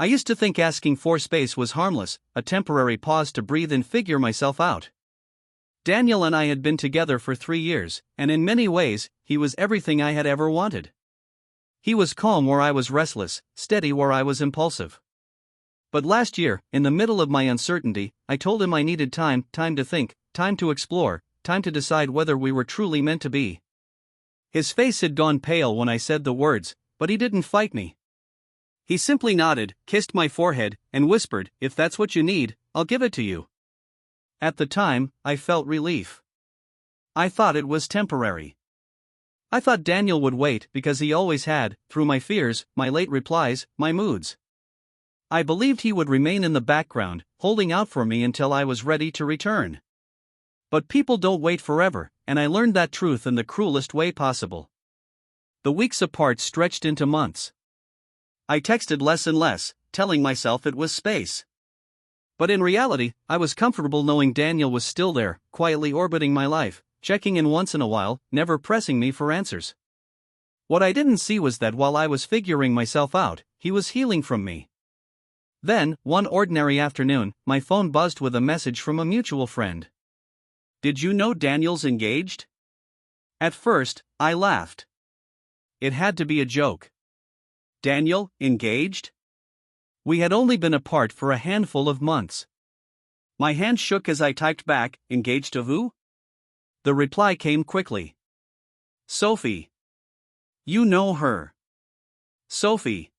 I used to think asking for space was harmless, a temporary pause to breathe and figure myself out. Daniel and I had been together for 3 years, and in many ways, he was everything I had ever wanted. He was calm where I was restless, steady where I was impulsive. But last year, in the middle of my uncertainty, I told him I needed time to think, time to explore, time to decide whether we were truly meant to be. His face had gone pale when I said the words, but he didn't fight me. He simply nodded, kissed my forehead, and whispered, "If that's what you need, I'll give it to you." At the time, I felt relief. I thought it was temporary. I thought Daniel would wait because he always had, through my fears, my late replies, my moods. I believed he would remain in the background, holding out for me until I was ready to return. But people don't wait forever, and I learned that truth in the cruelest way possible. The weeks apart stretched into months. I texted less and less, telling myself it was space. But in reality, I was comfortable knowing Daniel was still there, quietly orbiting my life, checking in once in a while, never pressing me for answers. What I didn't see was that while I was figuring myself out, he was healing from me. Then, one ordinary afternoon, my phone buzzed with a message from a mutual friend. "Did you know Daniel's engaged?" At first, I laughed. It had to be a joke. Daniel, engaged? We had only been apart for a handful of months. My hand shook as I typed back, "Engaged to who?" The reply came quickly. "Sophie. You know her." Sophie.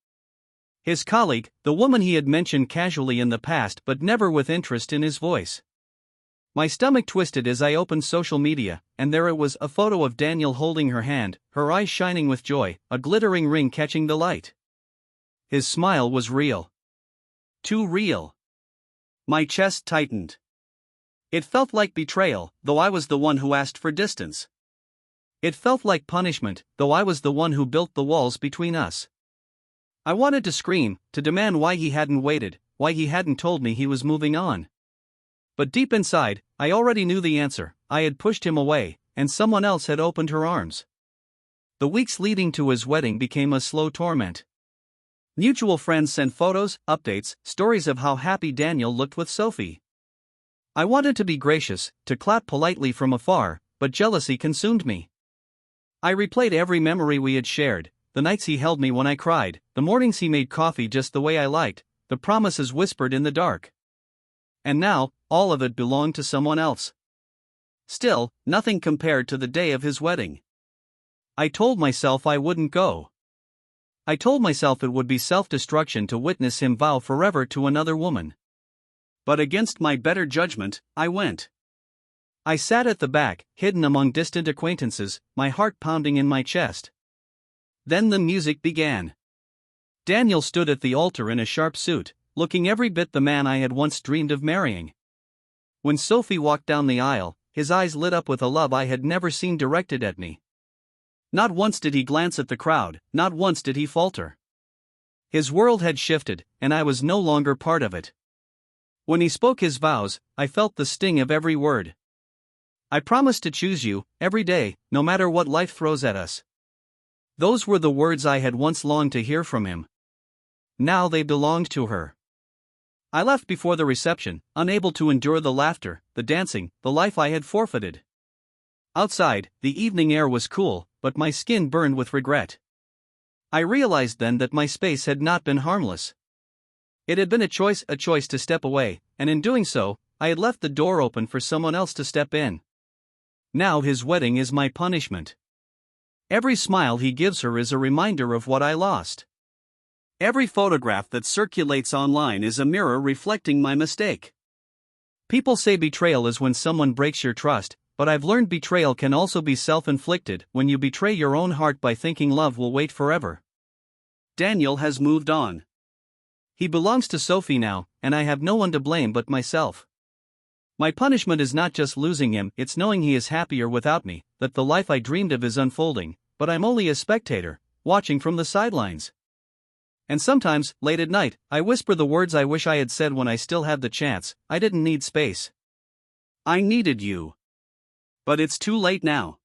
His colleague, the woman he had mentioned casually in the past but never with interest in his voice. My stomach twisted as I opened social media, and there it was, a photo of Daniel holding her hand, her eyes shining with joy, a glittering ring catching the light. His smile was real. Too real. My chest tightened. It felt like betrayal, though I was the one who asked for distance. It felt like punishment, though I was the one who built the walls between us. I wanted to scream, to demand why he hadn't waited, why he hadn't told me he was moving on. But deep inside, I already knew the answer. I had pushed him away, and someone else had opened her arms. The weeks leading to his wedding became a slow torment. Mutual friends sent photos, updates, stories of how happy Daniel looked with Sophie. I wanted to be gracious, to clap politely from afar, but jealousy consumed me. I replayed every memory we had shared, the nights he held me when I cried, the mornings he made coffee just the way I liked, the promises whispered in the dark. And now, all of it belonged to someone else. Still, nothing compared to the day of his wedding. I told myself I wouldn't go. I told myself it would be self-destruction to witness him vow forever to another woman. But against my better judgment, I went. I sat at the back, hidden among distant acquaintances, my heart pounding in my chest. Then the music began. Daniel stood at the altar in a sharp suit, looking every bit the man I had once dreamed of marrying. When Sophie walked down the aisle, his eyes lit up with a love I had never seen directed at me. Not once did he glance at the crowd, not once did he falter. His world had shifted, and I was no longer part of it. When he spoke his vows, I felt the sting of every word. "I promise to choose you, every day, no matter what life throws at us." Those were the words I had once longed to hear from him. Now they belonged to her. I left before the reception, unable to endure the laughter, the dancing, the life I had forfeited. Outside, the evening air was cool, but my skin burned with regret. I realized then that my space had not been harmless. It had been a choice to step away, and in doing so, I had left the door open for someone else to step in. Now his wedding is my punishment. Every smile he gives her is a reminder of what I lost. Every photograph that circulates online is a mirror reflecting my mistake. People say betrayal is when someone breaks your trust, but I've learned betrayal can also be self-inflicted, when you betray your own heart by thinking love will wait forever. Daniel has moved on. He belongs to Sophie now, and I have no one to blame but myself. My punishment is not just losing him, it's knowing he is happier without me, that the life I dreamed of is unfolding, but I'm only a spectator, watching from the sidelines. And sometimes, late at night, I whisper the words I wish I had said when I still had the chance. I didn't need space. I needed you. But it's too late now.